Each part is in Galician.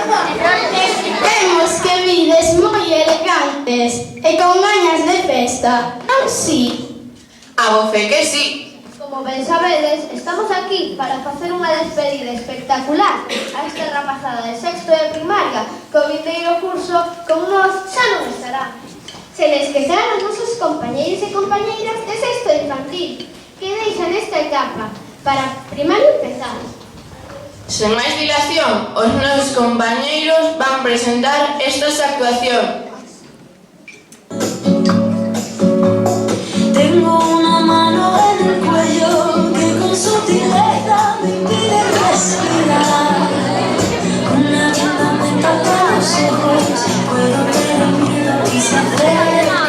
Temos que vides moi elegantes e con gañas de festa, non si? Abofe que sí. Como ben sabedes, estamos aquí para facer unha despedida espectacular a esta rapazada de sexto de primaria que o vindeiro curso con nós xa non estará. Se les quedaron os nosos compañeiros e compañeiras de sexto de infantil que deixan esta etapa para primario empezar. Sen máis dilación, os nosos compañeiros van presentar estas actuacións. Tengo una mano en el cuello que con sutileza me impide respirar. Una venda me tapa los ojos, puedo ver el miedo y se acerca.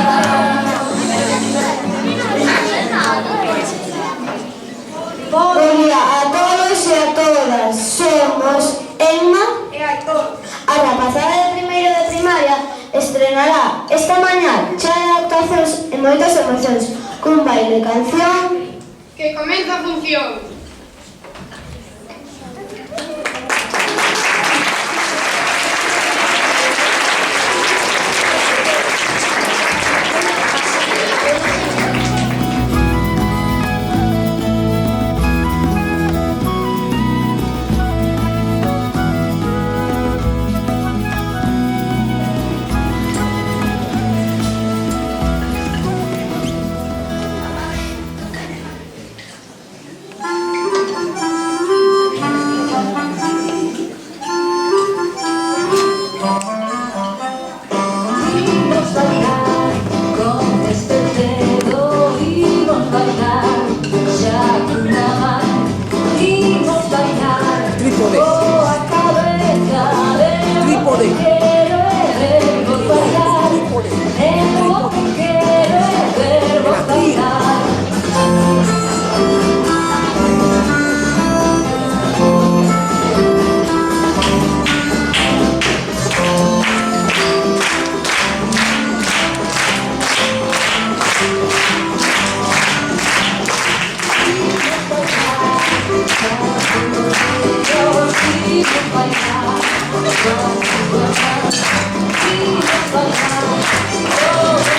Buen día a todos e a todas. Somos Emma E Aitor. A rapazada de primeiro de primaria estrenará esta mañá chea de actuacións e moitas emocións cun baile canción. Que comeza a función. Oh,